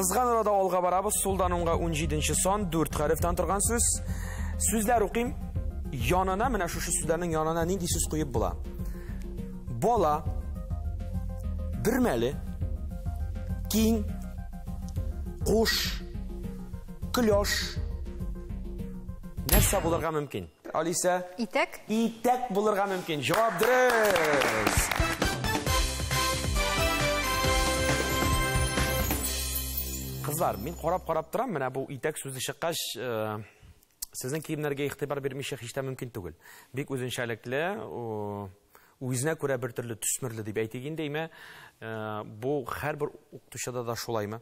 Kızgan orada olga barabız. Soldan onga 17 son 4 harften turgan söz. Sözler okuyayım. Yanına, mena şu sözlerin yanına neydi söz koyup bula? Bola, birmeli, king, kuş, kloş. Nerse bulurga mümkün? Alisa? İtek. İtek bulurga mümkün. Cevap dürüst. Kızlar, men qarab turam, mana bu itek so'zi chiqqach, sizning kiyimlarga e'tibor bermishlik hech mumkin tugul. Bek o'zinchalikli, o'zine ko'ra bir turli tusmirli deb aytgandaymi, bu har bir o'qituvchida da shulaymi?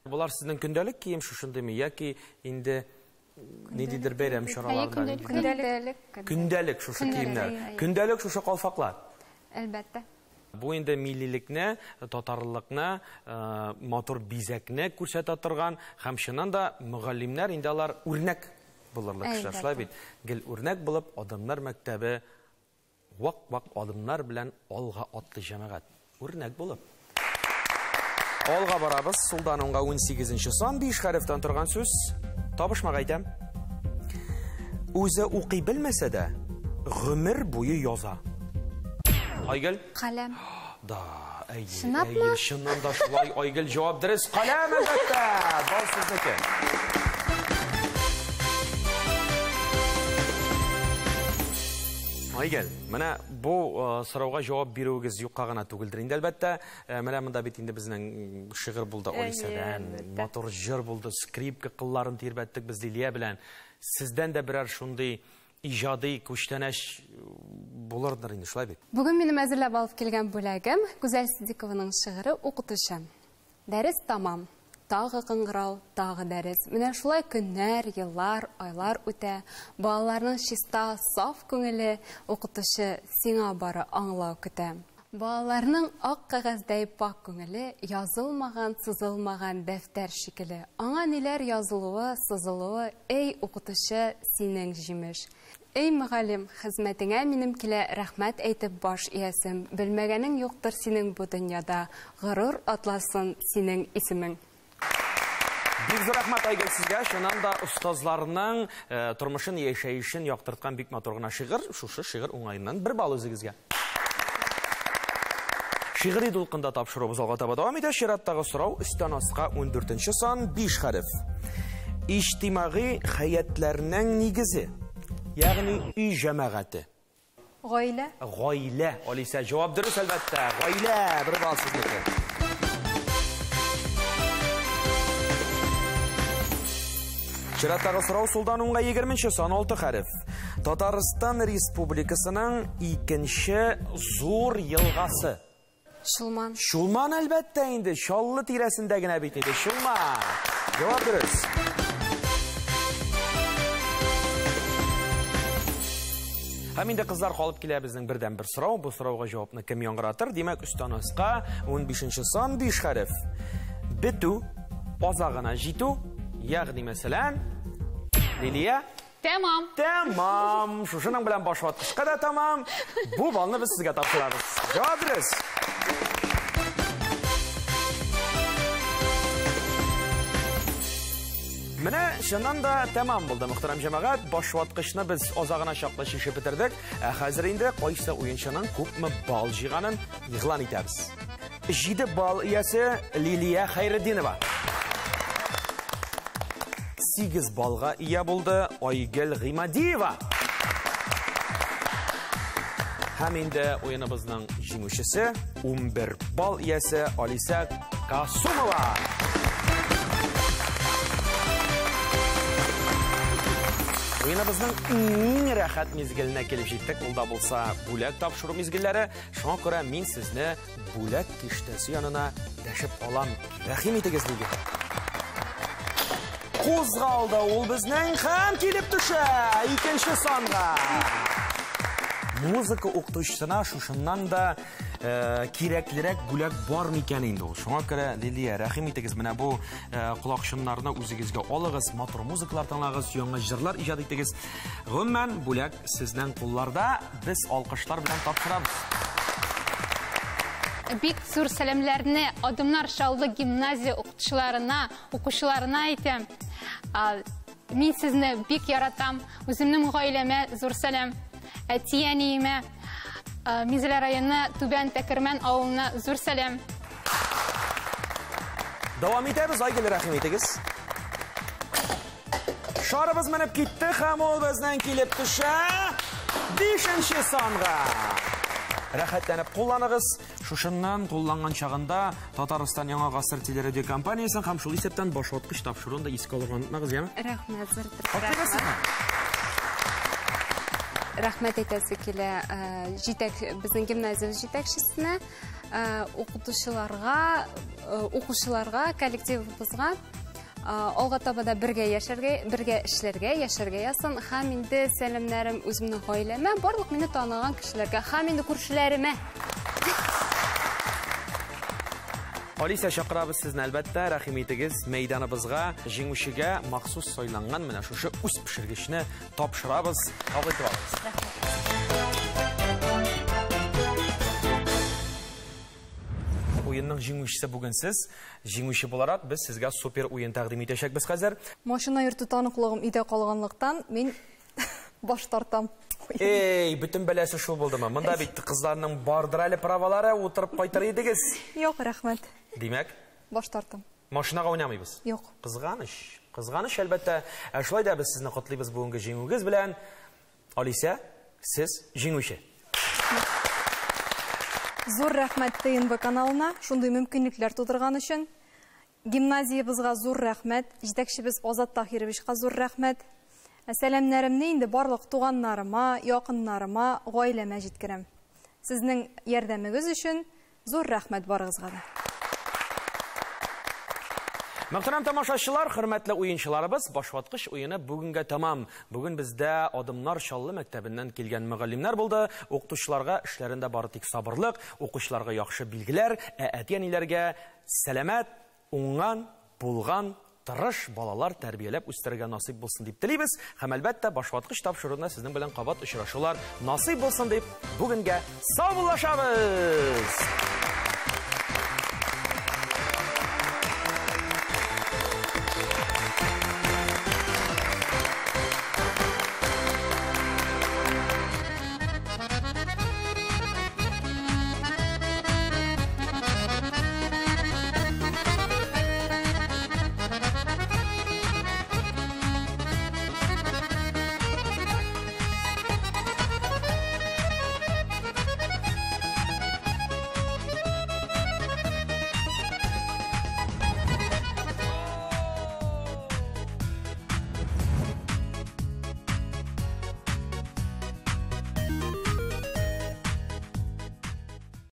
Bular sizning kundalik kiyim shundaymi yoki endi nedidir bayram shoralardan? Kundalik shu kiyimlar. Kundalik shu qalfaqlar. Albatta. Bu endi millilikni, totarlikni, motor bizakni ko'rsata turgan, ham shundan da muallimlar endi ular o'rnak bo'lurlar kishilar, shulay bit. Gil o'rnak bo'lib, odamlar maktabi vaq odamlar bilan olg'a otli jamoat o'rnak bo'lib. Olg'a boramiz. Suldan onga 18-son 5 harfdan turgan so'z. Topishmaga aytam. O'zi o'qiy bilmasa-da, umr bo'yi yoza. Aygül? Kalem. Da, Şınapmı? Şundan da şulay Aygül cevap deriz. Kalem elbette. Bal sizdeki. Aygül, mana bu so'rovga javob berugiz yo'qqa g'ana tugildir. Endi albatta, mana bunda bitindi bizning shi'r bo'ldi, Olisadan, motor jir bo'ldi, skripka qillarini terbatdik biz Liliya bilan. Sizdan da birer shunday ijodiy ko'chtanash bo'lardir endi, shulay bit. Bugun menim әзерләп алып kelgan bo'lagim Güzel Sidikованың shi'ri o'qitishim. Dərs tamam. Tағы qыңғырау, tағы dərs. Менә шулай көннәр, еллар, айлар үтә. Балаларның чиста, саф күңеле o'qitishi сиңа бары аңлау көтә. Балаларның ак кәгазьдәй пак күңеле язылмаган, сызылмаган дәфтәр шикелле. Аңа ниләр язылуы, сызылуы, эй укытучы синең җимеш. Эй мөгаллим, хезмәтеңә минем килә рәхмәт әйтеп баш иясем. Белмәгәнең юктыр синең бу дөньяда. Горур атласын синең исемең. Бик зур рәхмәт Aygül сезгә. Шуннан да устазларның тормышын, яшәешен яктырткан бик матур гына шигырь. Шушы шигырь уңайыннан бер бал үзегезгә. Шигъри дулкында тапшыруыбыз алга таба дәвам итә. Шираттагы сорау өстән астка 14-сон 5 хәреф. İҗтимагый хәятләрнең нигезе, ягъни үй җәмәгате. Гаилә. Гаилә. Алиса җавап дөрес әлбәттә. Гаилә бер бал сезнеке. Шираттагы сорау Сулдан уңга 20-сон 6 хәреф. Татарстан Республикасының икенче зур елгасы. Шулман. Шулман әлбәттә инде, Шаллы тирәсендә генә бит иде. Шулман. Җавап дөрес. Һәм инде кызлар калып килә безнең бердән бер сорау. Бу сорауга җавапны кем яңгыратыр? Димәк, өстән астка 15-сон 5 хәреф. Битү, азагына җитү, ягъни мәсәлән, Лилия. Tamam. Tamam. Шушының белән баш ваткычка да тамам. Бу балны без сезгә тапшырабыз. Җавап дөрес. Менә шуннан да тәмам булды, мөхтәрәм җәмәгать. Баш ваткычны без азагына чаклы шишеп бетердек. Хәзер инде кайсы уенчының күпме бал җыйганын игълан итәбез. 7 бал иясе Лилия Хайретдинова. 8 балга ия булды Aygül Гыймадиева. Һәм инде уеныбызның җиңүчесе 11 бал иясе Алиса Касумова. Уеныбызның иң рәхәт мизгеленә килеп җиттек. Ул да булса бүләк тапшыру мизгелләре. Шуңа күрә мин сезне бүләк киштәсе янына дәшеп алам. Рәхим итегез безгә. Кузгалды ул безнең һәм килеп төшә 2-нче санга. Музыка укытучысына шушыннан да кирәклерәк бүләк бар микән инде ул. Шуңа күрә Лилия, рәхим итегез, менә бу кулакчыннарны үзегезгә алыгыз, матур музыкалар тыңлагыз, яңа җырлар иҗат итегез. Гомумән бүләк сезнең кулларда, без алкышлар белән тапшырабыз. бик зур сәламнәрне Адымнар Шаллы гимназия укучыларына әйтәм. Мин сезне бик яратам. Үземнең гаиләмә зур сәлам. Әти-әниемә, Мизелә районы Түбән Тәкермән авылына зур сәлам. Davam etamiz, Aygül rəhim etiniz. Şarımız mənib gitti, xam ol bizdən kelib düşə 5-ci sanğa. Rəxətlənib qullanığız. Şuşundan qullanğan çağında Tataristan Яңа Ғасыр телерадио компаниясын һәм шул исәптән башваткыч тапшыруын да искә алырга онытмагыз, яме? Рәхмәт, рәхмәт әйтәсе килә безнең гимназия җитәкчесенә, укучыларга, коллективыбызга алга табада бергә яшәргә, бергә эшләргә, яшәргә ясын. Һәм инде сәламнәрем үземнең гаиләмә, барлык мине таныган кешеләргә, һәм инде күршеләремә. Алиса, чакырабыз сезне әлбәттә, рәхим итегез мәйданыбызга, җиңүчегә махсус сайланган менә шушы үз пешергечне тапшырабыз. Кабул итеп алыгыз. Уенның җиңүчесе бүген сез. Җиңүче буларак без сезгә супер уен тәкъдим итәчәкбез хәзер. Машина йөртү таныклыгым өйдә калганлыктан мин баш тартам. Эй, бөтен бәләсе шул булдымы? Монда бит кызларның бардыр әле правалары, утырып кайтыр идегез. Юк, рәхмәт. Димәк, Баш тартам. машинага уйнамыйбыз. Юк. Кызганыч. Кызганыч әлбәттә. Шулай да без сезне котлыйбыз бүгенге җиңүгез белән. Алиса, сез җиңүче. Зур рәхмәт ТНБ каналына, шундый мөмкинлекләр тудырган өчен. Гимназиябызга зур рәхмәт, җитәкчебез Азат Таһировичка зур рәхмәт. Сәламнәремне инде барлык туганнарыма, якыннарыма, гаиләмә җиткерәм. Сезнең ярдәмегез өчен зур рәхмәт барыгызга да. Мөхтәрәм тамашачылар, хөрмәтле уенчыларыбыз, башваткыч уены бүгенгә тамам. Бүген бездә Адымнар Шаллы мәктәбеннән килгән мөгаллимнәр булды. Укытучыларга эшләрендә бары тик сабырлык, укучыларга яхшы билгеләр, әти-әниләргә сәламәт, уңган, булган, тырыш балалар тәрбияләп үстерергә насыйп булсын дип телибез. Һәм әлбәттә башваткыч тапшыруында сезнең белән кабат очрашулар насыйп булсын дип бүгенгә саубуллашабыз.